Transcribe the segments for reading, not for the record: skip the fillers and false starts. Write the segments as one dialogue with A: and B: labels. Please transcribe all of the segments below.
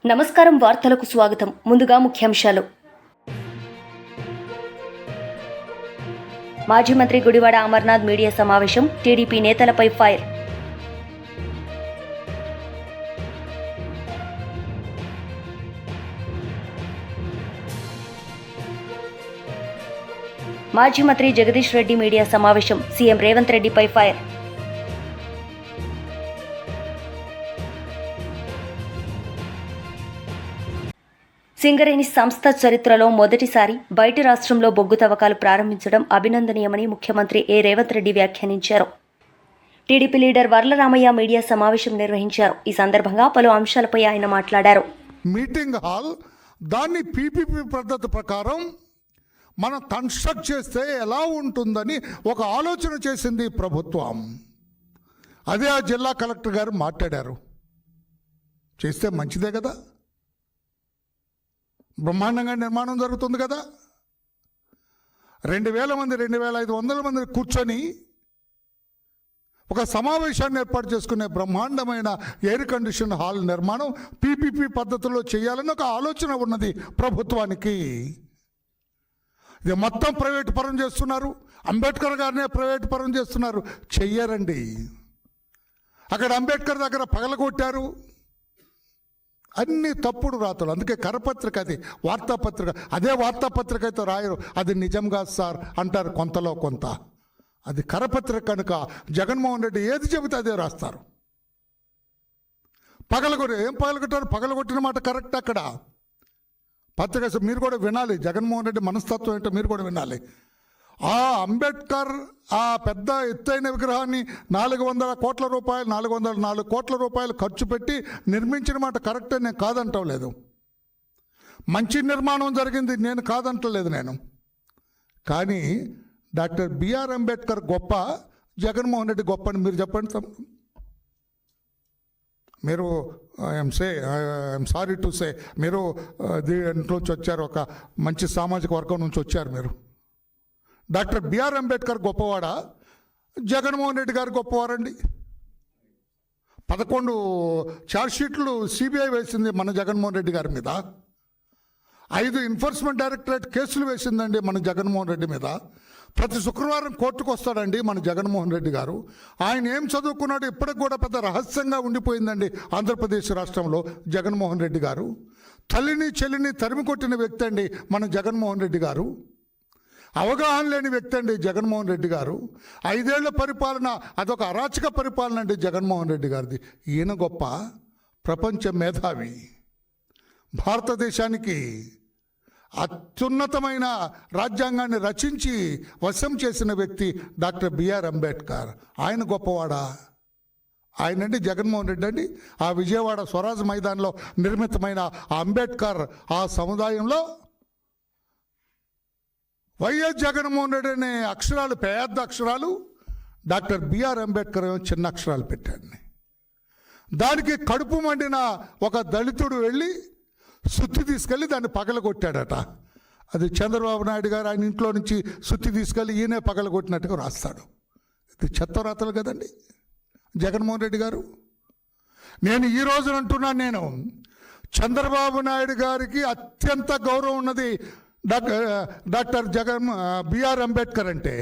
A: నమస్కారం. వార్తలకు స్వాగతం. ముందుగా ముఖ్యాంశాలు. మాజీ మంత్రి గుడివాడ అమర్నాథ్ మీడియా సమావేశం. టీడీపీ నేతలపై ఫైర్. మాజీ మంత్రి జగదీష్ రెడ్డి మీడియా సమావేశం. సీఎం రేవంత్ రెడ్డిపై ఫైర్. సింగరేణి సంస్థ చరిత్రలో మొదటిసారి బయటి రాష్ట్రంలో బొగ్గు తవ్వకాలు ప్రారంభించడం అభినందనీయమని ముఖ్యమంత్రి రేవంత్ రెడ్డి వ్యాఖ్యానించారు. టీడీపీ లీడర్ వర్లరామయ్య మీడియా సమావేశం నిర్వహించారు. ఈ సందర్భంగా పలు అంశాలపై ఆయన మాట్లాడారు.
B: మీటింగ్ హాల్ దాన్ని పీపీపీ పద్ధతి ప్రకారం మనం కన్స్ట్రక్ట్ చేస్తే ఎలా ఉంటుందని ఒక ఆలోచన చేసింది ప్రభుత్వం. అదే ఆ జిల్లా కలెక్టర్ గారు మాట్లాడారు. చేస్తే మంచిదే కదా, బ్రహ్మాండంగా నిర్మాణం జరుగుతుంది కదా. 2000 మంది 2500 మంది కూర్చొని ఒక సమావేశాన్ని ఏర్పాటు చేసుకునే బ్రహ్మాండమైన ఎయిర్ కండిషన్ హాల్ నిర్మాణం పీపీపీ పద్ధతిలో చేయాలని ఒక ఆలోచన ఉన్నది ప్రభుత్వానికి. ఇది మొత్తం ప్రైవేటు పరం చేస్తున్నారు. అంబేద్కర్ గారినే ప్రైవేటు పరం చేస్తున్నారు. చెయ్యరండి. అక్కడ అంబేద్కర్ దగ్గర పగలగొట్టారు. అన్ని తప్పుడు రాతలు. అందుకే కరపత్రిక, అది వార్తాపత్రిక. అదే వార్తాపత్రిక అయితే రాయరు, అది నిజంగా సార్ అంటారు కొంతలో కొంత. అది కరపత్రిక కనుక జగన్మోహన్ రెడ్డి ఏది చెబితే అదే రాస్తారు. ఏం పగలగొట్టారు? పగలగొట్టిన మాట కరెక్ట్. అక్కడ పత్రిక మీరు కూడా వినాలి. జగన్మోహన్ రెడ్డి మనస్తత్వం ఏంటో మీరు కూడా వినాలి. ఆ అంబేద్కర్ ఆ పెద్ద ఎత్తైన విగ్రహాన్ని 400 కోట్ల రూపాయలు 404 కోట్ల రూపాయలు ఖర్చు పెట్టి నిర్మించిన మాట కరెక్టే, నేను కాదంటలేదు. మంచి నిర్మాణం జరిగింది, నేను కాదంటలేదు నేను. కానీ డాక్టర్ బిఆర్ అంబేద్కర్ గొప్ప, జగన్మోహన్ రెడ్డి గొప్ప అని మీరు చెప్పండి. మీరు ఐఎమ్ సారీ టు సే, మీరు దీంట్లోంచి వచ్చారు, ఒక మంచి సామాజిక వర్గం నుంచి వచ్చారు మీరు. డాక్టర్ బిఆర్ అంబేద్కర్ గొప్పవాడా, జగన్మోహన్ రెడ్డి గారు గొప్పవారండి? 11 ఛార్జ్షీట్లు సిబిఐ వేసింది మన జగన్మోహన్ రెడ్డి గారి మీద. 5 ఎన్ఫోర్స్మెంట్ డైరెక్టరేట్ కేసులు వేసిందండి మన జగన్మోహన్ రెడ్డి మీద. ప్రతి శుక్రవారం కోర్టుకు వస్తాడండి మన జగన్మోహన్ రెడ్డి గారు. ఆయన ఏం చదువుకున్నాడు ఇప్పటికి కూడా పెద్ద రహస్యంగా ఉండిపోయిందండి ఆంధ్రప్రదేశ్ రాష్ట్రంలో జగన్మోహన్ రెడ్డి గారు. తల్లిని చెల్లిని తరిమి కొట్టిన వ్యక్తి అండి మన జగన్మోహన్ రెడ్డి గారు. అవగాహన లేని వ్యక్తి అండి జగన్మోహన్ రెడ్డి గారు. 5 ఏళ్ల పరిపాలన అదొక అరాచక పరిపాలన అండి జగన్మోహన్ రెడ్డి గారిది. ఈయన గొప్ప, ప్రపంచ మేధావి, భారతదేశానికి అత్యున్నతమైన రాజ్యాంగాన్ని రచించి వశం చేసిన వ్యక్తి డాక్టర్ బిఆర్ అంబేద్కర్. ఆయన గొప్పవాడా? ఆయనండి జగన్మోహన్ రెడ్డి అండి. ఆ విజయవాడ స్వరాజ్ మైదాన్లో నిర్మితమైన ఆ అంబేద్కర్ ఆ సముదాయంలో వైఎస్ జగన్మోహన్ రెడ్డి అనే అక్షరాలు పెద్ద అక్షరాలు, డాక్టర్ బిఆర్ అంబేద్కర్ చిన్న అక్షరాలు పెట్టాడు. దానికి కడుపు మండిన ఒక దళితుడు వెళ్ళి సుత్తి తీసుకెళ్ళి దాన్ని పగలగొట్టాడట. అది చంద్రబాబు నాయుడు గారు ఆయన ఇంట్లో నుంచి సుత్తి తీసుకెళ్ళి ఈయనే పగలగొట్టినట్టుగా రాస్తాడు. ఇది చెత్తరాతలు కదండి జగన్మోహన్ రెడ్డి గారు. నేను ఈ రోజున అంటున్నాను, నేను చంద్రబాబు నాయుడు గారికి అత్యంత గౌరవం ఉన్నది డాక్టర్ బిఆర్ అంబేద్కర్ అంటే.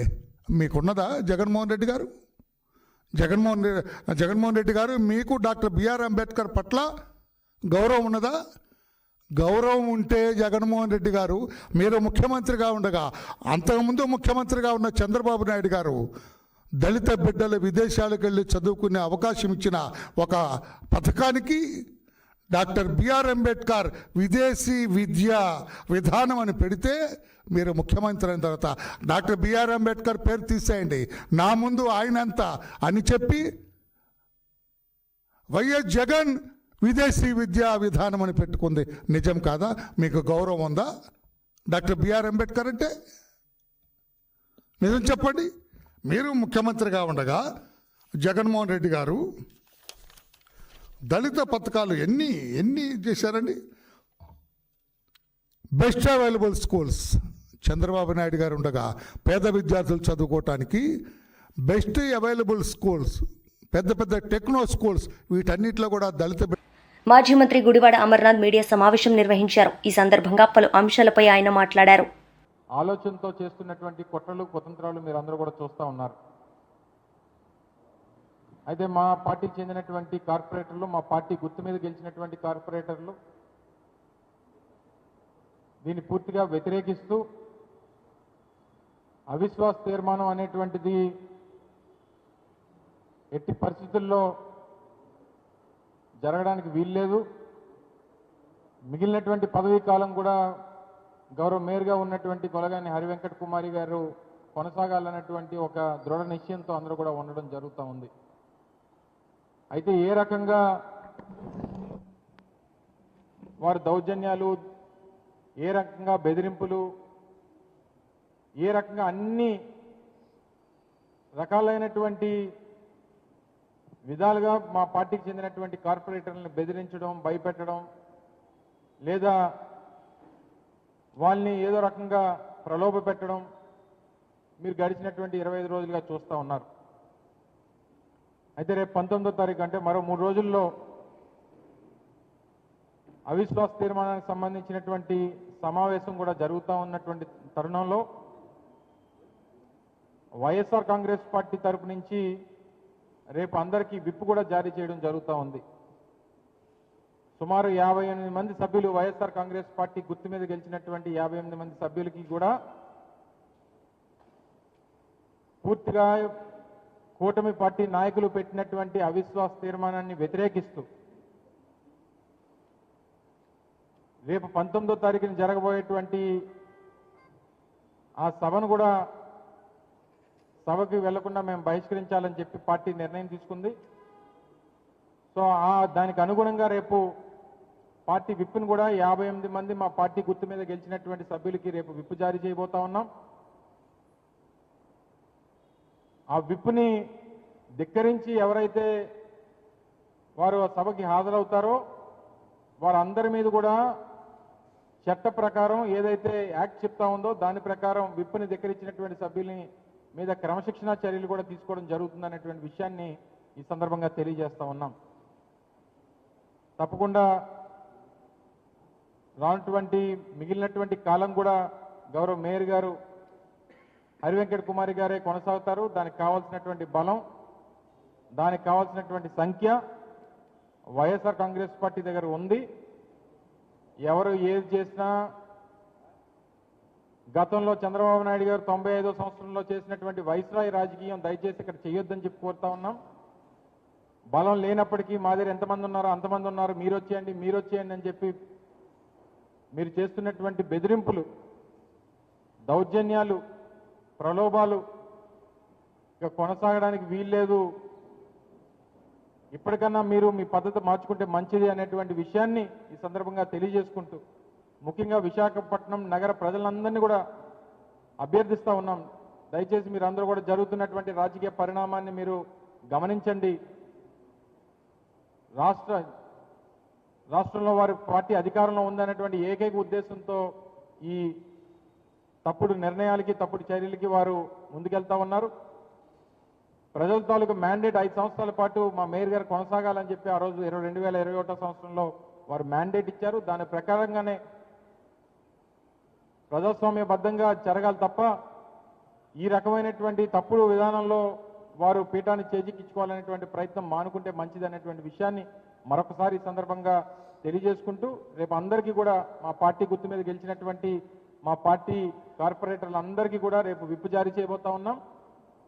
B: మీకున్నదా జగన్మోహన్ రెడ్డి గారు? జగన్మోహన్ రెడ్డి గారు మీకు డాక్టర్ బిఆర్ అంబేద్కర్ పట్ల గౌరవం ఉన్నదా? గౌరవం ఉంటే జగన్మోహన్ రెడ్డి గారు మీరు ముఖ్యమంత్రిగా ఉండగా, అంతకుముందు ముఖ్యమంత్రిగా ఉన్న చంద్రబాబు నాయుడు గారు దళిత బిడ్డలు విదేశాలకు వెళ్ళి చదువుకునే అవకాశం ఇచ్చిన ఒక పథకానికి డాక్టర్ బిఆర్ అంబేద్కర్ విదేశీ విద్యా విధానం అని పెడితే, మీరు ముఖ్యమంత్రి అయిన తర్వాత డాక్టర్ బిఆర్ అంబేద్కర్ పేరు తీసేయండి, నా ముందు ఆయనంత అని చెప్పి వైఎస్ జగన్ విదేశీ విద్యా విధానం అని పెట్టుకుంది. నిజం కాదా? మీకు గౌరవం ఉందా డాక్టర్ బిఆర్ అంబేద్కర్ అంటే? నిజం చెప్పండి. మీరు ముఖ్యమంత్రిగా ఉండగా జగన్మోహన్ రెడ్డి గారు దళిత పథకాలు ఎన్ని చేశారండి. Best available schools Chandrababu Naidu గారు ఉండగా పేద విద్యార్థులు చదువుకోవటానికి బెస్ట్ అవైలబుల్ స్కూల్స్, పెద్ద పెద్ద టెక్నో స్కూల్స్, వీటన్నిటిలో కూడా దళిత
A: మాజీ మంత్రి గుడివాడ అమర్నాథ్ మీడియా సమావేశం నిర్వహించారు. ఈ సందర్భంగా పలు అంశాలపై ఆయన మాట్లాడారు.
C: ఆలోచనతో చేస్తున్నటువంటి కుట్రలు కుతంత్రాలు మీరందరూ కూడా చూస్తూ ఉన్నారు. అయితే మా పార్టీకి చెందినటువంటి కార్పొరేటర్లు, మా పార్టీ గుర్తు మీద గెలిచినటువంటి కార్పొరేటర్లు దీన్ని పూర్తిగా వ్యతిరేకిస్తూ అవిశ్వాస తీర్మానం అనేటువంటిది ఎట్టి పరిస్థితుల్లో జరగడానికి వీల్లేదు, మిగిలినటువంటి పదవీ కాలం కూడా గౌరవ మేయర్గా ఉన్నటువంటి కొలగాని హరివెంకట కుమారి గారు కొనసాగాలన్నటువంటి ఒక దృఢ నిశ్చయంతో అందరూ కూడా ఉండడం జరుగుతూ ఉంది. అయితే ఏ రకంగా వారి దౌర్జన్యాలు, ఏ రకంగా బెదిరింపులు, ఏ రకంగా అన్ని రకాలైనటువంటి విధాలుగా మా పార్టీకి చెందినటువంటి కార్పొరేటర్లను బెదిరించడం, భయపెట్టడం, లేదా వాళ్ళని ఏదో రకంగా ప్రలోభ పెట్టడం మీరు గడిచినటువంటి 25 రోజులుగా చూస్తూ ఉన్నారు. అయితే రేపు 19వ తారీఖు అంటే మరో 3 రోజుల్లో అవిశ్వాస తీర్మానానికి సంబంధించినటువంటి సమావేశం కూడా జరుగుతూ ఉన్నటువంటి తరుణంలో వైఎస్ఆర్ కాంగ్రెస్ పార్టీ తరపు నుంచి రేపు అందరికీ విప్ కూడా జారీ చేయడం జరుగుతూ ఉంది. సుమారు 58 మంది సభ్యులు, వైఎస్ఆర్ కాంగ్రెస్ పార్టీ గుర్తు మీద గెలిచినటువంటి 58 మంది సభ్యులకి కూడా పూర్తిగా కూటమి పార్టీ నాయకులు పెట్టినటువంటి అవిశ్వాస తీర్మానాన్ని వ్యతిరేకిస్తూ రేపు 19వ తారీఖున జరగబోయేటువంటి ఆ సభను కూడా సభకి వెళ్లకుండా మేము బహిష్కరించాలని చెప్పి పార్టీ నిర్ణయం తీసుకుంది. సో దానికి అనుగుణంగా రేపు పార్టీ విప్ను కూడా 58 మంది మా పార్టీ గుర్తు మీద గెలిచినటువంటి సభ్యులకి రేపు విప్ జారీ చేయబోతా ఉన్నాం. ఆ విప్ని ధిక్కరించి ఎవరైతే వారు సభకి హాజరవుతారో వారందరి మీద కూడా చట్ట ప్రకారం ఏదైతే యాక్ట్ చెప్తా ఉందో దాని ప్రకారం విప్ని ధిక్కరించినటువంటి సభ్యుల్ని మీద క్రమశిక్షణా చర్యలు కూడా తీసుకోవడం జరుగుతుందనేటువంటి విషయాన్ని ఈ సందర్భంగా తెలియజేస్తా ఉన్నాం. తప్పకుండా రానటువంటి మిగిలినటువంటి కాలం కూడా గౌరవ మేయర్ గారు హరివెంకట కుమారి గారే కొనసాగుతారు. దానికి కావాల్సినటువంటి బలం, దానికి కావాల్సినటువంటి సంఖ్య వైఎస్ఆర్ కాంగ్రెస్ పార్టీ దగ్గర ఉంది. ఎవరు ఏది చేసినా గతంలో చంద్రబాబు నాయుడు గారు 95వ సంవత్సరంలో చేసినటువంటి వైస్రాయ్ రాజకీయం దయచేసి ఇక్కడ చేయొద్దని చెప్పి కోరుతా ఉన్నాం. బలం లేనప్పటికీ మా దగ్గర ఎంతమంది ఉన్నారో అంతమంది ఉన్నారు, మీరు వచ్చేయండి అని చెప్పి మీరు చేస్తున్నటువంటి బెదిరింపులు, దౌర్జన్యాలు, ప్రలోభాలు ఇక కొనసాగడానికి వీల్లేదు. ఇప్పటికన్నా మీరు మీ పద్ధతి మార్చుకుంటే మంచిది అనేటువంటి విషయాన్ని ఈ సందర్భంగా తెలియజేసుకుంటూ ముఖ్యంగా విశాఖపట్నం నగర ప్రజలందరినీ కూడా అభ్యర్థిస్తూ ఉన్నాం. దయచేసి మీరు అందరూ కూడా జరుగుతున్నటువంటి రాజకీయ పరిణామాన్ని మీరు గమనించండి. రాష్ట్రంలో వారి పార్టీ అధికారంలో ఉందనేటువంటి ఏకైక ఉద్దేశంతో ఈ తప్పుడు నిర్ణయాలకి, తప్పుడు చర్యలకి వారు ముందుకెళ్తా ఉన్నారు. ప్రజల తాలూకు మ్యాండేట్ 5 సంవత్సరాల పాటు మా మేయర్ గారు కొనసాగాలని చెప్పి ఆ రోజు 2021 సంవత్సరంలో వారు మ్యాండేట్ ఇచ్చారు. దాని ప్రకారంగానే ప్రజాస్వామ్యబద్ధంగా జరగాలి తప్ప ఈ రకమైనటువంటి తప్పుడు విధానంలో వారు పీఠాన్ని చేజిక్కించుకోవాలనేటువంటి ప్రయత్నం మానుకుంటే మంచిది అనేటువంటి విషయాన్ని మరొకసారి ఈ సందర్భంగా తెలియజేసుకుంటూ రేపు అందరికీ కూడా మా పార్టీ గుర్తు మీద గెలిచినటువంటి మా పార్టీ కార్పొరేటర్లందరికీ కూడా రేపు విప్ జారీ చేయబోతా ఉన్నాం.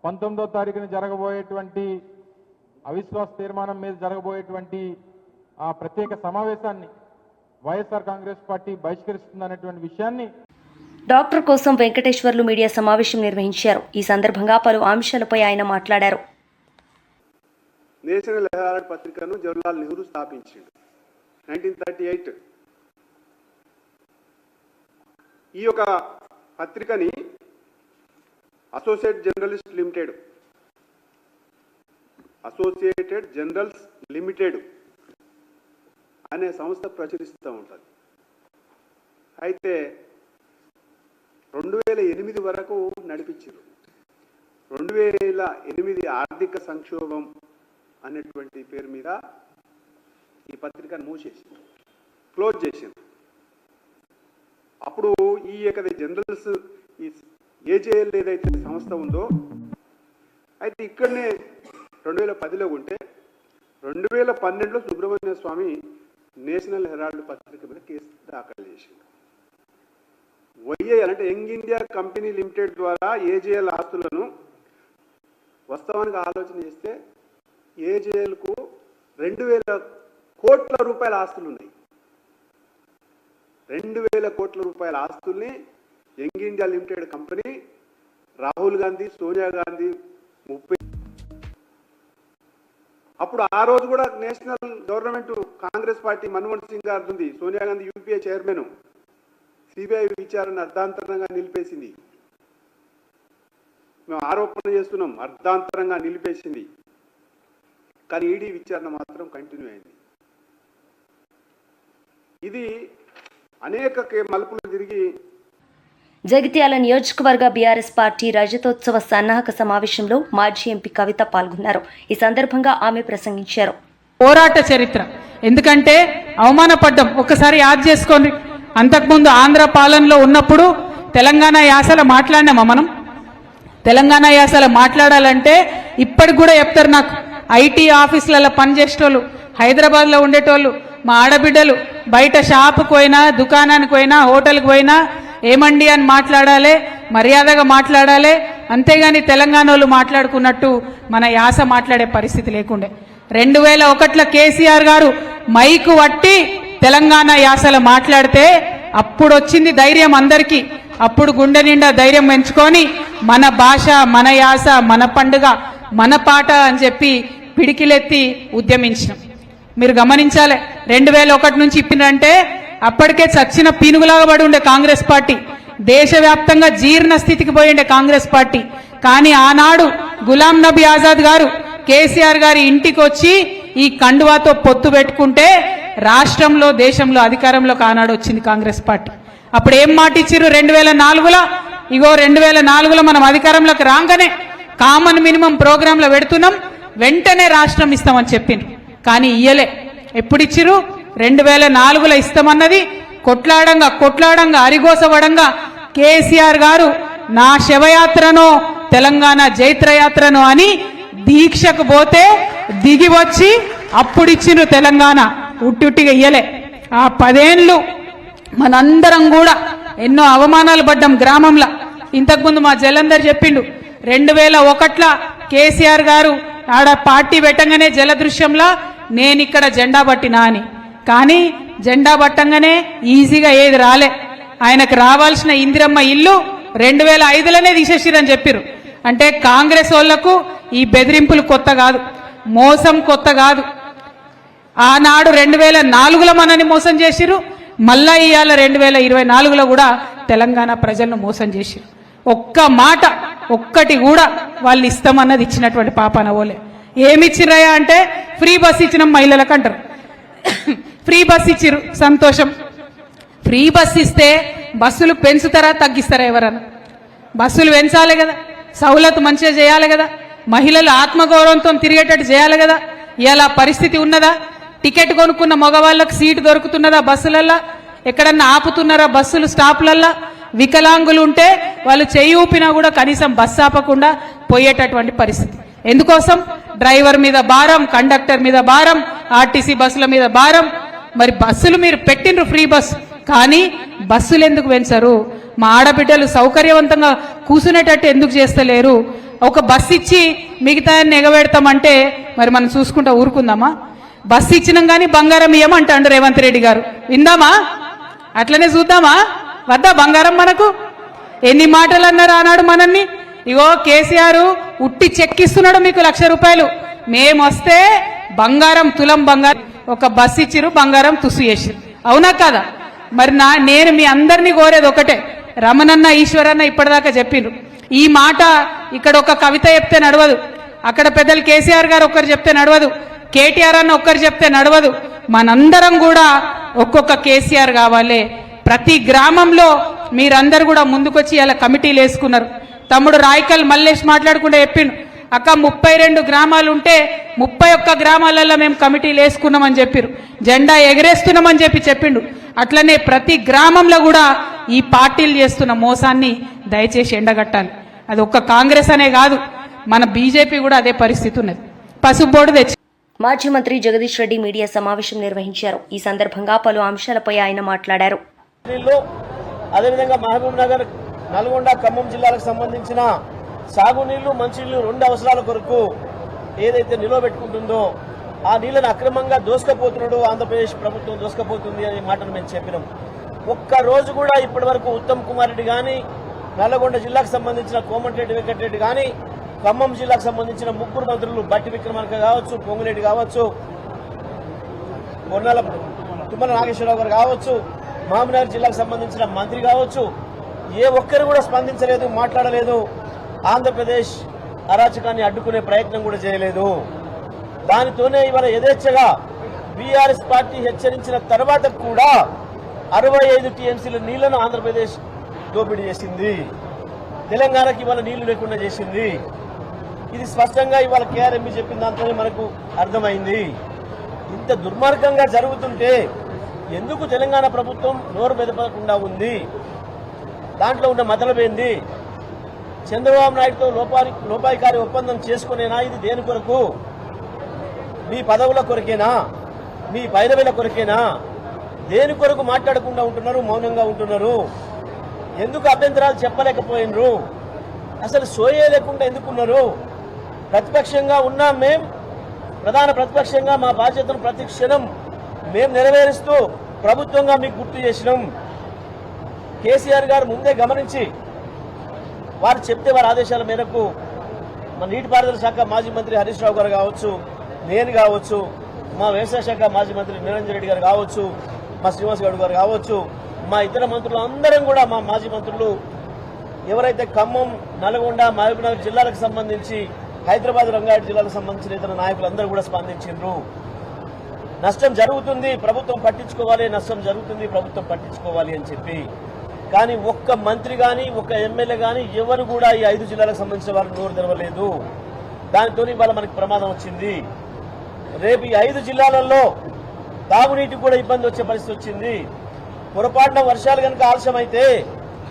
C: 19వ తారీఖున జరగబోయేటువంటి అవిశ్వాస తీర్మానం మీద జరగబోయేటువంటి ఆ ప్రత్యేక సమావేశాన్ని వైఎస్ఆర్ కాంగ్రెస్ పార్టీ బహిష్కరిస్తుందనేటువంటి విషయాన్ని
A: డాక్టర్ కోసం వెంకటేశ్వర్లు మీడియా సమావేశం నిర్వహించారు. ఈ సందర్భంగా పలు అంశాలపై ఆయన మాట్లాడారు.
D: నేషనల్ హెరాల్డ్ పత్రికను జవహర్లాల్ నెహ్రూ స్థాపించాడు 1938. ఈ యొక్క పత్రికని అసోసియేటెడ్ జర్నల్స్ లిమిటెడ్ అనే సంస్థ ప్రచురిస్తూ ఉంటుంది. అయితే 2008 వరకు నడిపించారు. 2008 ఆర్థిక సంక్షోభం అనేటువంటి పేరు మీద ఈ పత్రికను మూసేసింది, క్లోజ్ చేసింది. అప్పుడు ఈ యొక్క జనరల్స్ ఈ ఏజేఎల్ ఏదైతే సంస్థ ఉందో అయితే ఇక్కడనే 2010లో ఉంటే 2012లో సుబ్రహ్మణ్య స్వామి నేషనల్ హెరాల్డ్ పత్రిక మీద కేసు దాఖలు చేసింది. వైఏఎల్ అంటే యంగ్ ఇండియా కంపెనీ లిమిటెడ్ ద్వారా ఏజేఎల్ ఆస్తులను వాస్తవానికి ఆలోచన చేస్తే ఏజేఎల్కు 2000 కోట్ల రూపాయల ఆస్తులు ఉన్నాయి. 2000 కోట్ల రూపాయల ఆస్తుల్ని Young India Limited company Rahul Gandhi, Sonia Gandhi 30 అప్పుడు ఆ రోజు కూడా national government Congress party Manmohan Singh గారు ఉంది, Sonia Gandhi UPA chairman, CBI విచారణ అర్ధాంతరంగా నిలిపేసింది. మేము ఆరోపణ చేస్తున్నాం, అర్ధాంతరంగా నిలిపేసింది. కానీ ఈడీ విచారణ మాత్రం కంటిన్యూ అయింది. ఇది అనేక మలుపులు తిరిగి
A: జగిత్యాల నియోజకవర్గ బీఆర్ఎస్ పార్టీ రజతోత్సవ సన్నాహక సమావేశంలో మాజీ ఎంపీ కవిత పాల్గొన్నారు. ఈ సందర్భంగా ఆమె ప్రసంగించారు.
E: పోరాట చరిత్ర, ఎందుకంటే అవమానపడ్డం. ఒక్కసారి యాద్ చేసుకోండి, అంతకుముందు ఆంధ్ర పాలనలో ఉన్నప్పుడు తెలంగాణ యాసలో మాట్లాడినామా మనం? తెలంగాణ యాసలో మాట్లాడాలంటే ఇప్పటికి కూడా చెప్తారు నాకు, ఐటీ ఆఫీసులలో పనిచేసేటోళ్ళు, హైదరాబాద్లో ఉండేటోళ్ళు, మా ఆడబిడ్డలు బయట షాపుకు పోయినా, దుకాణానికి పోయినా, హోటల్కి పోయినా ఏమండి అని మాట్లాడాలి, మర్యాదగా మాట్లాడాలి. అంతేగాని తెలంగాణ వాళ్ళు మాట్లాడుకున్నట్టు మన యాస మాట్లాడే పరిస్థితి లేకుండే. 2001లో కేసీఆర్ గారు మైకు పట్టి తెలంగాణ యాసలో మాట్లాడితే అప్పుడు వచ్చింది ధైర్యం అందరికీ. అప్పుడు గుండె నిండా ధైర్యం పెంచుకొని మన భాష, మన యాస, మన పండుగ, మన పాట అని చెప్పి పిడికిలెత్తి ఉద్యమించినాం. మీరు గమనించాలి, 2001 నుంచి ఇప్పినంటే అప్పటికే చచ్చిన పీనుగులాగా పడి ఉండే కాంగ్రెస్ పార్టీ, దేశవ్యాప్తంగా జీర్ణ స్థితికి పోయి ఉండే కాంగ్రెస్ పార్టీ. కానీ ఆనాడు గులాం నబీ ఆజాద్ గారు కేసీఆర్ గారి ఇంటికి వచ్చి ఈ కండువాతో పొత్తు పెట్టుకుంటే రాష్ట్రంలో, దేశంలో అధికారంలోకి ఆనాడు వచ్చింది కాంగ్రెస్ పార్టీ. అప్పుడు ఏం మాట ఇచ్చిర్రు 2004లో? ఇగో 2004లో మనం అధికారంలోకి రాగానే కామన్ మినిమం ప్రోగ్రాంలో పెడుతున్నాం, వెంటనే రాష్ట్రం ఇస్తామని చెప్పిండ్రు. కానీ ఇయ్యలే. ఎప్పుడు ఇచ్చిరు? 2004లో ఇస్తామన్నది కొట్లాడంగా అరిగోసవడంగా కేసీఆర్ గారు నా శవయాత్రనో తెలంగాణ జైత్రయాత్రనో అని దీక్షకు పోతే దిగి వచ్చి అప్పుడిచ్చిండ్రు తెలంగాణ. ఉట్టిగా ఇయ్యలే. ఆ 10 ఏళ్ళు మనందరం కూడా ఎన్నో అవమానాలు పడ్డాం గ్రామంలో. ఇంతకుముందు మా జలంధర్ చెప్పిండు, 2001లో కేసీఆర్ గారు ఆడ పార్టీ పెట్టంగానే జలదృశ్యంలో నేను ఇక్కడ జెండా పట్టినా అని. కానీ జెండా పట్టంగానే ఈజీగా ఏది రాలే. ఆయనకు రావాల్సిన ఇందిరమ్మ ఇల్లు 2005లోనే తీసేసిరని చెప్పిర్రు. అంటే కాంగ్రెస్ వాళ్లకు ఈ బెదిరింపులు కొత్త కాదు, మోసం కొత్త కాదు. ఆనాడు 2004లో మనని మోసం చేసిరు, మళ్ళా ఇవాళ 2024లో కూడా తెలంగాణ ప్రజలను మోసం చేసిరు. ఒక్క మాట ఒక్కటి కూడా వాళ్ళు ఇస్తామన్నది ఇచ్చినటువంటి పాపాన ఓలే. ఏమిచ్చిరయా అంటే ఫ్రీ బస్ ఇచ్చిన మహిళలకు అంటారు. ఫ్రీ బస్ ఇచ్చిరు, సంతోషం. ఫ్రీ బస్ ఇస్తే బస్సులు పెంచుతారా తగ్గిస్తారా? ఎవరన్నా బస్సులు పెంచాలి కదా, సౌలత్ మంచిగా చేయాలి కదా, మహిళలు ఆత్మగౌరవంతో తిరిగేటట్టు చేయాలి కదా. ఇలా పరిస్థితి ఉన్నదా? టికెట్ కొనుక్కున్న మగవాళ్ళకు సీటు దొరుకుతున్నదా బస్సులల్లా? ఎక్కడన్నా ఆపుతున్నారా బస్సులు స్టాప్లల్లా? వికలాంగులు ఉంటే వాళ్ళు చెయ్యి ఊపినా కూడా కనీసం బస్సు ఆపకుండా పోయేటటువంటి పరిస్థితి. ఎందుకోసం? డ్రైవర్ మీద భారం, కండక్టర్ మీద భారం, ఆర్టీసీ బస్సుల మీద భారం. మరి బస్సులు మీరు పెట్టిండ్రు ఫ్రీ బస్, కానీ బస్సులు ఎందుకు పెంచరు? మా ఆడబిడ్డలు సౌకర్యవంతంగా కూర్చునేటట్టు ఎందుకు చేస్తలేరు? ఒక బస్సు ఇచ్చి మిగతా ఎగబెడతామంటే మరి మనం చూసుకుంటా ఊరుకుందామా? బస్సు ఇచ్చినాం కానీ బంగారం ఇయ్యమంటాడు రేవంత్ రెడ్డి గారు. విందామా? అట్లనే చూద్దామా? వద్దా బంగారం మనకు? ఎన్ని మాటలు అన్నారు ఆనాడు మనల్ని. ఇగో కేసీఆర్ ఉట్టి చెక్కిస్తున్నాడు మీకు 1,00,000 రూపాయలు, మేము వస్తే బంగారం తులం బంగారం. ఒక బస్సు ఇచ్చిరు, బంగారం తుసు చేసిరు. అవునా కదా? మరి నేను మీ అందరినీ కోరేది ఒకటే, రమణన్న ఈశ్వరన్న ఇప్పటిదాకా చెప్పిండ్రు ఈ మాట. ఇక్కడ ఒక కవిత చెప్తే నడవదు, అక్కడ పెద్దలు కేసీఆర్ గారు ఒక్కరు చెప్తే నడవదు, కేటీఆర్ అన్న ఒక్కరు చెప్తే నడవదు. మనందరం కూడా ఒక్కొక్క కేసీఆర్ కావాలి. ప్రతి గ్రామంలో మీరందరూ కూడా ముందుకొచ్చి ఇలా కమిటీలు వేసుకున్నారు. తమ్ముడు రాయకల్ మల్లేష్ మాట్లాడుకుంటే చెప్పిండు, అక్క 32 గ్రామాలు ఉంటే 31 గ్రామాలలో మేము కమిటీలు వేసుకున్నామని చెప్పారు, జెండా ఎగరేస్తున్నామని చెప్పిండు. అట్లనే ప్రతి గ్రామంలో కూడా ఈ పార్టీలు చేస్తున్న మోసాన్ని దయచేసి ఎండగట్టాలి. అది ఒక్క కాంగ్రెస్ అనే కాదు, మన బీజేపీ కూడా అదే పరిస్థితి ఉన్నది. పసుపు బోర్డు తెచ్చి
A: మాజీ మంత్రి జగదీష్ రెడ్డి మీడియా సమావేశం నిర్వహించారు. ఈ సందర్భంగా పలు అంశాలపై ఆయన మాట్లాడారు.
F: అదేవిధంగా మహబూబ్ నగర్, నల్గొండ, ఖమ్మం జిల్లాలకు సంబంధించిన సాగునీళ్లు, మంచినీళ్లు 2 అవసరాల కొరకు ఏదైతే నిలవబెట్టుకుంటుందో ఆ నీళ్లను అక్రమంగా దోసుకపోతున్నాడు ఆంధ్రప్రదేశ్ ప్రభుత్వం, దోసుకపోతుంది అనే మాటను మేము చెప్పినాం. ఒక్క రోజు కూడా ఇప్పటి వరకు ఉత్తమ్ కుమార్ రెడ్డి కానీ, నల్లగొండ జిల్లాకు సంబంధించిన కోమటిరెడ్డి వెంకటరెడ్డి కానీ, ఖమ్మం జిల్లాకు సంబంధించిన 3 మంత్రులు బట్టి విక్రమార్క కావచ్చు, పొంగులేటి కావచ్చు, తుమ్మల నాగేశ్వరరావు గారు కావచ్చు, మహబూబ్నగర్ జిల్లాకు సంబంధించిన మంత్రి కావచ్చు, ఏ ఒక్కరు కూడా స్పందించలేదు, మాట్లాడలేదు. ఆంధ్రప్రదేశ్ అరాచకాన్ని అడ్డుకునే ప్రయత్నం కూడా చేయలేదు. దానితోనే ఇవాళ యథేచ్ఛగా బీఆర్ఎస్ పార్టీ హెచ్చరించిన తర్వాత కూడా 65 టీఎంసీల నీళ్లను ఆంధ్రప్రదేశ్ దోపిడీ చేసింది. తెలంగాణకి ఇవాళ నీళ్లు లేకుండా చేసింది. ఇది స్పష్టంగా ఇవాళ కేఆర్ఎంబీ చెప్పిన దాంతోనే మనకు అర్థమైంది. ఇంత దుర్మార్గంగా జరుగుతుంటే ఎందుకు తెలంగాణ ప్రభుత్వం నోరు మెదపకుండా ఉంది? దాంట్లో ఉన్న మతలబేంది? చంద్రబాబు నాయుడుతో లోపాయికారి ఒప్పందం చేసుకునేనా? ఇది దేని కొరకు? మీ పదవుల కొరకేనా? మీ పైరవీల కొరకేనా? దేని కొరకు మాట్లాడకుండా ఉంటున్నారు, మౌనంగా ఉంటున్నారు? ఎందుకు అభ్యంతరాలు చెప్పలేకపోయినరు? అసలు సోయే లేకుండా ఎందుకున్నారు? ప్రతిపక్షంగా ఉన్నాం మేం, ప్రధాన ప్రతిపక్షంగా మా బాధ్యతను ప్రతి క్షణం మేము నెరవేరుస్తూ ప్రభుత్వంగా మీకు గుర్తు చేసినాం. కేసీఆర్ గారు ముందే గమనించి వారు చెప్తే వారి ఆదేశాల మేరకు మా నీటిపారుదల శాఖ మాజీ మంత్రి హరీష్ రావు గారు కావచ్చు, నేను కావచ్చు, మా వ్యవసాయ శాఖ మాజీ మంత్రి నిరంజన్ రెడ్డి గారు కావచ్చు, మా శ్రీనివాస్ గౌడ్ గారు కావచ్చు, మా ఇతర మంత్రులు అందరం కూడా, మా మాజీ మంత్రులు ఎవరైతే ఖమ్మం, నల్గొండ, మహబూబ్నగర్ జిల్లాలకు సంబంధించి, హైదరాబాద్, రంగారెడ్డి జిల్లాలకు సంబంధించిన ఇతర నాయకులందరూ కూడా స్పందించారు. నష్టం జరుగుతుంది, ప్రభుత్వం పట్టించుకోవాలి, నష్టం జరుగుతుంది, ప్రభుత్వం పట్టించుకోవాలి అని చెప్పి. కానీ ఒక్క మంత్రి కానీ, ఒక్క ఎమ్మెల్యే కానీ ఎవరు కూడా ఈ 5 జిల్లాలకు సంబంధించిన వారు నోరు తెరవలేదు. దానితో ఇవాళ మనకి ప్రమాదం వచ్చింది. రేపు ఈ 5 జిల్లాలలో తాగునీటికి కూడా ఇబ్బంది వచ్చే పరిస్థితి వచ్చింది. పొరపాటున వర్షాలు కనుక ఆలస్యమైతే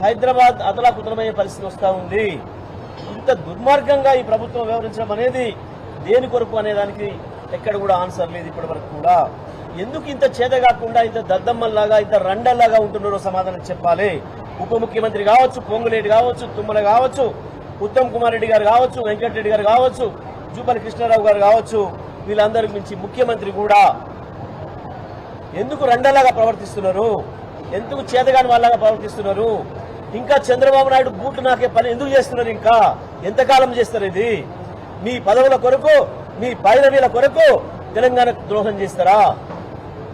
F: హైదరాబాద్ అతలాకుతలమయ్యే పరిస్థితి వస్తూ ఉంది. ఇంత దుర్మార్గంగా ఈ ప్రభుత్వం వ్యవహరించడం అనేది దేని కొరకు అనేదానికి ఎక్కడ కూడా ఆన్సర్ లేదు ఇప్పటి వరకు కూడా. ఎందుకు ఇంత చేత కాకుండా, ఇంత దద్దమ్మల్లాగా, ఇంత రండల్లాగా ఉంటున్నారో సమాధానం చెప్పాలి. ఉప ముఖ్యమంత్రి కావచ్చు, పొంగులేటి కావచ్చు, తుమ్మల కావచ్చు, ఉత్తమ్ కుమార్ రెడ్డి గారు కావచ్చు, వెంకటరెడ్డి గారు కావచ్చు, జూపల్లి కృష్ణారావు గారు కావచ్చు, వీళ్ళందరికి మించి ముఖ్యమంత్రి కూడా ఎందుకు రండలాగా ప్రవర్తిస్తున్నారు? ఎందుకు చేతగాని వాళ్ళగా ప్రవర్తిస్తున్నారు? ఇంకా చంద్రబాబు నాయుడు బూట్లు నాకే పని ఎందుకు చేస్తున్నారు? ఇంకా ఎంతకాలం చేస్తారు ఇది? మీ పదవుల కొరకు, మీ పైరవీల కొరకు తెలంగాణకు ద్రోహం చేస్తారా?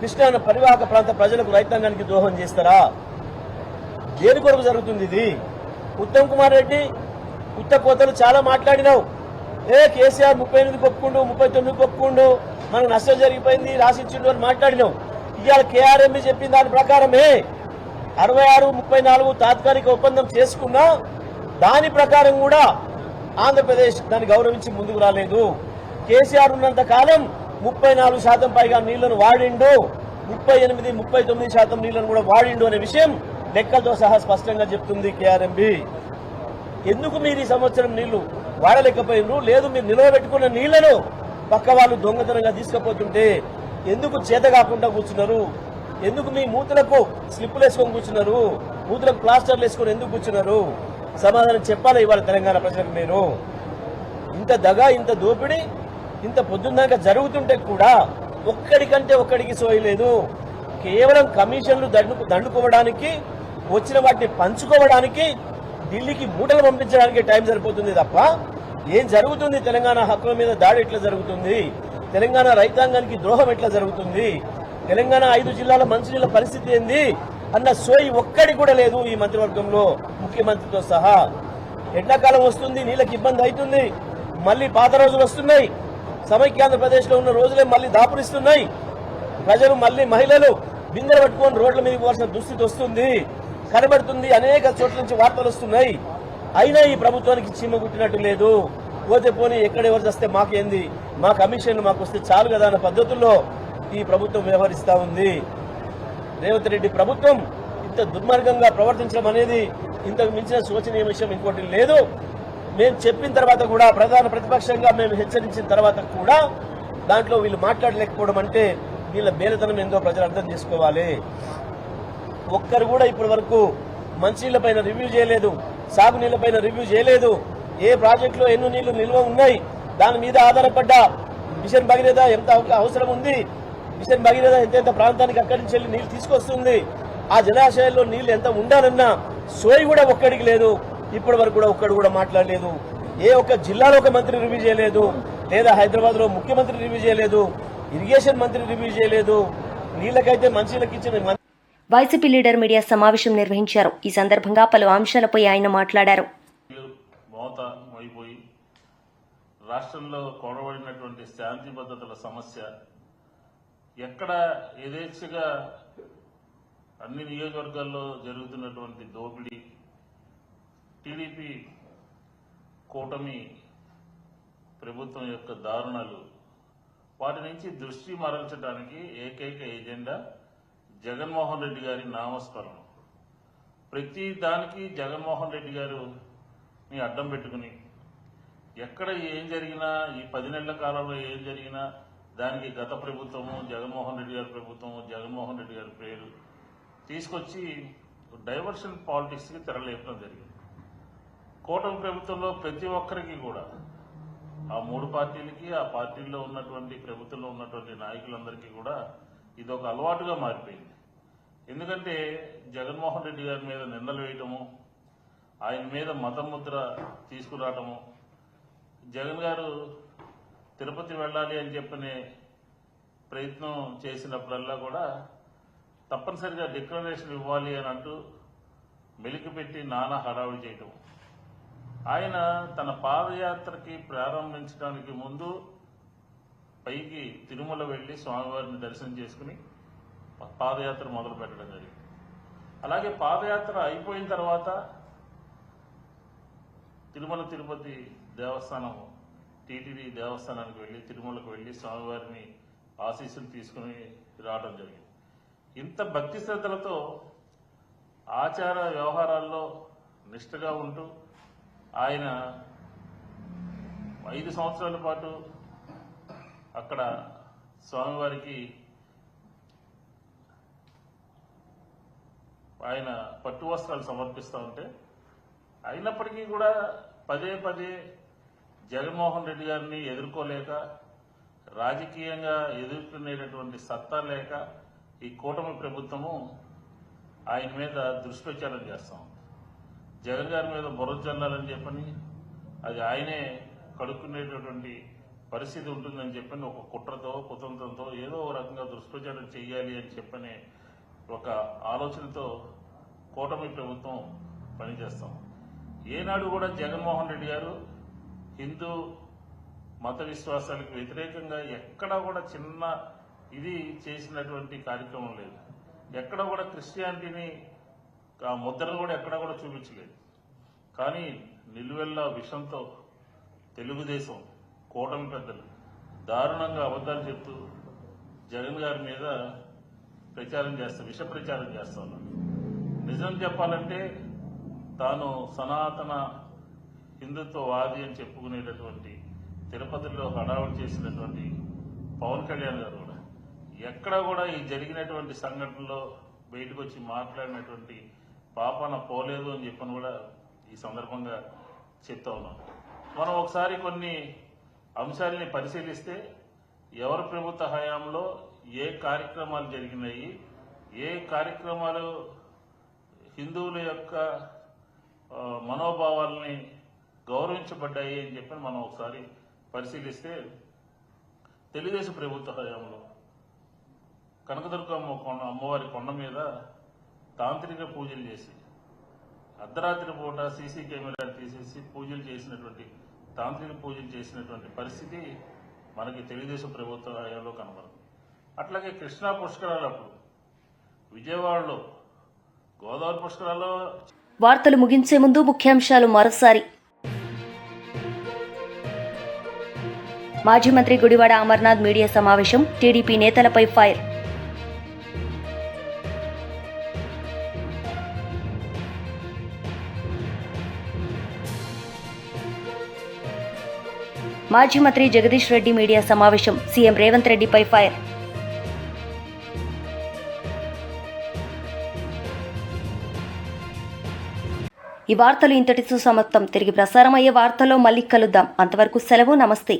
F: కృష్ణా పరివాహక ప్రాంత ప్రజలకు, రైతాంగానికి ద్రోహం చేస్తారా? దేని కొరకు జరుగుతుంది ఇది? ఉత్తమ్ కుమార్ రెడ్డి ఉత్త కోతలు చాలా మాట్లాడినావు. కేసీఆర్ 38 ఒప్పుకుండు, 39 ఒప్పుకుండు, మనకు నష్టం జరిగిపోయింది, రాసిచ్చిండు అని మాట్లాడినావు. ఇవాళ కేఆర్ఎంబీ చెప్పిన దాని ప్రకారమే 66, 34 తాత్కాలిక ఒప్పందం చేసుకున్నా దాని ప్రకారం కూడా ఆంధ్రప్రదేశ్ దాన్ని గౌరవించి ముందుకు రాలేదు. కేసీఆర్ ఉన్నంత కాలం 34% పైగా నీళ్లను వాడిండు, 38, 39% నీళ్లను కూడా వాడిండు అనే విషయం లెక్కలతో సహా స్పష్టంగా చెప్తుంది కేఆర్ఎంబీ. ఎందుకు మీరు ఈ సంవత్సరం నీళ్లు వాడలేకపోయినరు? లేదు, మీరు నిలవబెట్టుకున్న నీళ్లను పక్క వాళ్ళు దొంగతనంగా తీసుకుపోతుంటే ఎందుకు చేత కాకుండా కూర్చున్నారు? ఎందుకు మీ మూతులకు స్లిప్పులు వేసుకొని కూర్చున్నారు? మూతులకు ప్లాస్టర్లు వేసుకొని ఎందుకు కూర్చున్నారు? సమాధానం చెప్పాలి ఇవాళ తెలంగాణ ప్రజలకు. మీరు ఇంత దగా, ఇంత దోపిడీ, ఇంత పొద్దున్నాక జరుగుతుంటే కూడా ఒక్కడికంటే ఒక్కడికి సోయలేదు. కేవలం కమిషన్లు దండుకోవడానికి, వచ్చిన వాటిని పంచుకోవడానికి, ఢిల్లీకి మూటలు పంపించడానికి టైం సరిపోతుంది తప్ప ఏం జరుగుతుంది? తెలంగాణ హక్కుల మీద దాడి ఎట్లా జరుగుతుంది? తెలంగాణ రైతాంగానికి ద్రోహం ఎట్లా జరుగుతుంది? తెలంగాణ 5 జిల్లాల మంచినీళ్ళ పరిస్థితి ఏంది అన్న సోయి ఒక్కడి కూడా లేదు ఈ మంత్రివర్గంలో, ముఖ్యమంత్రితో సహా. ఎండాకాలం వస్తుంది, నీళ్ళకి ఇబ్బంది అవుతుంది, మళ్ళీ పాత రోజులు వస్తున్నాయి, సమైక్యాంధ్రప్రదేశ్ లో ఉన్న రోజులే మళ్ళీ దాపురిస్తున్నాయి. ప్రజలు మళ్ళీ, మహిళలు బిందెలు పట్టుకొని రోడ్ల మీద పోవాల్సిన దుస్థితి వస్తుంది, కనబడుతుంది. అనేక చోట్ల నుంచి వార్తలు వస్తున్నాయి. అయినా ఈ ప్రభుత్వానికి చీమ కుట్టినట్టు లేదు. పోతే పోనీ ఎక్కడెవరు వస్తే మాకేంది, మా కమిషన్ మాకు వస్తే చాలు కదా అన్న పద్ధతుల్లో ఈ ప్రభుత్వం వ్యవహరిస్తూ ఉంది. రేవంత్ రెడ్డి ప్రభుత్వం ఇంత దుర్మార్గంగా ప్రవర్తించడం అనేది ఇంతకు మించిన శోచనీయ విషయం ఇంకోటి లేదు. మేము చెప్పిన తర్వాత కూడా, ప్రధాన ప్రతిపక్షంగా మేము హెచ్చరించిన తర్వాత కూడా దాంట్లో వీళ్ళు మాట్లాడలేకపోవడం అంటే వీళ్ళ బేలతనం ఏందో ప్రజలు అర్థం చేసుకోవాలి. ఒక్కరు కూడా ఇప్పటి వరకు మంచినీళ్లపైన రివ్యూ చేయలేదు, సాగునీళ్లపైన రివ్యూ చేయలేదు. ఏ ప్రాజెక్టులో ఎన్ని నీళ్లు నిల్వ ఉన్నాయి, దాని మీద ఆధారపడ్డ మిషన్ భగీరథ ఎంత అవసరం ఉంది, మిషన్ భగీరథ ఎంత ప్రాంతానికి అక్కడి నుంచి వెళ్ళి నీళ్లు తీసుకొస్తుంది, ఆ జలాశయాల్లో నీళ్లు ఎంత ఉండాలన్నా సోయి కూడా ఒక్కడికి లేదు. ఇప్పటి వరకు కూడా ఒక్కడు కూడా మాట్లాడలేదు. ఏ ఒక్క జిల్లాలో ఒక మంత్రి రివ్యూ చేయలేదు, లేదా హైదరాబాద్ లో ముఖ్యమంత్రి రివ్యూ చేయలేదు, ఇరిగేషన్ మంత్రి రివ్యూ చేయలేదు. నీళ్లకైతే మంచిలకు ఇచ్చిన
A: వైసీపీ లీడర్ మీడియా సమావేశం నిర్వహించారు. ఈ సందర్భంగా పలు అంశాలపై ఆయన మాట్లాడారు.
G: అయిపోయి రాష్ట్రంలో కొడబడినటువంటి శాంతి భద్రతల సమస్య ఎక్కడ యథేచ్ఛగా అన్ని నియోజకవర్గాల్లో జరుగుతున్నటువంటి దోపిడీ, టీడీపీ కూటమి ప్రభుత్వం యొక్క దారుణాలు, వాటి నుంచి దృష్టి మరల్చడానికి ఏకైక ఎజెండా జగన్మోహన్ రెడ్డి గారి నామస్మరణ. ప్రతి దానికి జగన్మోహన్ రెడ్డి గారుని అడ్డం పెట్టుకుని ఎక్కడ ఏం జరిగినా, ఈ 10 నెలల కాలంలో ఏం జరిగినా దానికి గత ప్రభుత్వము, జగన్మోహన్ రెడ్డి గారి ప్రభుత్వము, జగన్మోహన్ రెడ్డి గారి పేరు తీసుకొచ్చి డైవర్షన్ పాలిటిక్స్కి తెరలేపడం జరిగింది. కూటమి ప్రభుత్వంలో ప్రతి ఒక్కరికి కూడా, ఆ 3 పార్టీలకి, ఆ పార్టీల్లో ఉన్నటువంటి ప్రభుత్వంలో ఉన్నటువంటి నాయకులందరికీ కూడా ఇదొక అలవాటుగా మారిపోయింది. ఎందుకంటే జగన్మోహన్ రెడ్డి గారి మీద నిందలు వేయటము, ఆయన మీద మతముద్ర తీసుకురావటము, జగన్ గారు తిరుపతి వెళ్ళాలి అని చెప్పనే ప్రయత్నం చేసినప్పుడల్లా కూడా తప్పనిసరిగా డిక్లరేషన్ ఇవ్వాలి అని అంటూ మెలికిపెట్టి నానా హడావుడి చేయటం. ఆయన తన పాదయాత్రకి ప్రారంభించడానికి ముందు పైకి తిరుమల వెళ్లి స్వామివారిని దర్శనం చేసుకుని పాదయాత్ర మొదలు పెట్టడం జరిగింది. అలాగే పాదయాత్ర అయిపోయిన తర్వాత తిరుమల తిరుపతి దేవస్థానం, టీటీడీ దేవస్థానానికి వెళ్లి తిరుమలకు వెళ్లి స్వామివారిని ఆశీస్సులు తీసుకుని రావడం జరిగింది. ఇంత భక్తి శ్రద్ధలతో ఆచార వ్యవహారాల్లో నిష్ఠగా ఉంటూ ఆయన 5 సంవత్సరాల పాటు అక్కడ స్వామివారికి ఆయన పట్టు వస్త్రాలు సమర్పిస్తూ ఉంటే, అయినప్పటికీ కూడా పదే పదే జగన్మోహన్ రెడ్డి గారిని ఎదుర్కోలేక, రాజకీయంగా ఎదుర్కొనేటటువంటి సత్తా లేక ఈ కూటమి ప్రభుత్వము ఆయన మీద దుష్ప్రచారం చేస్తాం. జగన్ గారి మీద బుర్ర చల్లాలని చెప్పని, అది ఆయనే కడుక్కునేటటువంటి పరిస్థితి ఉంటుందని చెప్పని ఒక కుట్రతో, కుతంత్రంతో ఏదో ఒక రకంగా దుష్ప్రచారం చేయాలి అని చెప్పని ఒక ఆలోచనతో కూటమి ప్రభుత్వం పనిచేస్తాం. ఏనాడు కూడా జగన్మోహన్ రెడ్డి గారు హిందూ మత విశ్వాసాలకు వ్యతిరేకంగా ఎక్కడా కూడా చిన్న ఇది చేసినటువంటి కార్యక్రమం లేదు. ఎక్కడ కూడా క్రిస్టియానిటీని ఆ ముద్రను కూడా ఎక్కడా కూడా చూపించలేదు. కానీ నిలువెల్లా విషంతో తెలుగుదేశం కూటమి పెద్దలు దారుణంగా అబద్ధాలు చెప్తూ జగన్ గారి మీద ప్రచారం చేస్తా, విష ప్రచారం చేస్తా ఉన్నారు. నిజం చెప్పాలంటే తాను సనాతన హిందుత్వవాది అని చెప్పుకునేటటువంటి తిరుపతిలో హడావుడి చేసినటువంటి పవన్ కళ్యాణ్ గారు కూడా ఎక్కడ కూడా ఈ జరిగినటువంటి సంఘటనలో బయటకు వచ్చి మాట్లాడినటువంటి పాపన పోలేదు అని చెప్పని కూడా ఈ సందర్భంగా చెప్తా ఉన్నాం. మనం ఒకసారి కొన్ని అంశాలని పరిశీలిస్తే ఎవరి ప్రభుత్వ హయాంలో ఏ కార్యక్రమాలు జరిగినాయి, ఏ కార్యక్రమాలు హిందువుల యొక్క మనోభావాల్ని గౌరవించబడ్డాయి అని చెప్పి మనం ఒకసారి పరిశీలిస్తే, తెలుగుదేశం ప్రభుత్వ హయాంలో కనకదుర్గమ్మ అమ్మవారి కొండ మీద తాంత్రిక పూజలు చేసి, అర్ధరాత్రి పూట సీసీ కెమెరాలు తీసేసి పూజలు చేసినటువంటి, తాంత్రిక పూజలు చేసినటువంటి పరిస్థితి మనకి తెలుగుదేశం ప్రభుత్వ హయాంలో కనబడుతుంది. అట్లాగే కృష్ణా పుష్కరాలప్పుడు విజయవాడలో గోదావరి పుష్కరాల్లో.
A: వార్తలు ముగించే ముందు ముఖ్యాంశాలు మరోసారి. మాజీ మంత్రి గుడివాడ అమర్నాథ్ మీడియా సమావేశం, టీడీపీ నేతలపై ఫైర్. మాజీ మంత్రి జగదీష్ రెడ్డి మీడియా సమావేశం, సీఎం రేవంత్ రెడ్డిపై ఫైర్. ఈ వార్తలు ఇంతటితో సమాప్తం. తిరిగి ప్రసారం అయ్యే వార్తల్లో మళ్ళీ కలుద్దాం. అంతవరకు సెలవు. నమస్తే.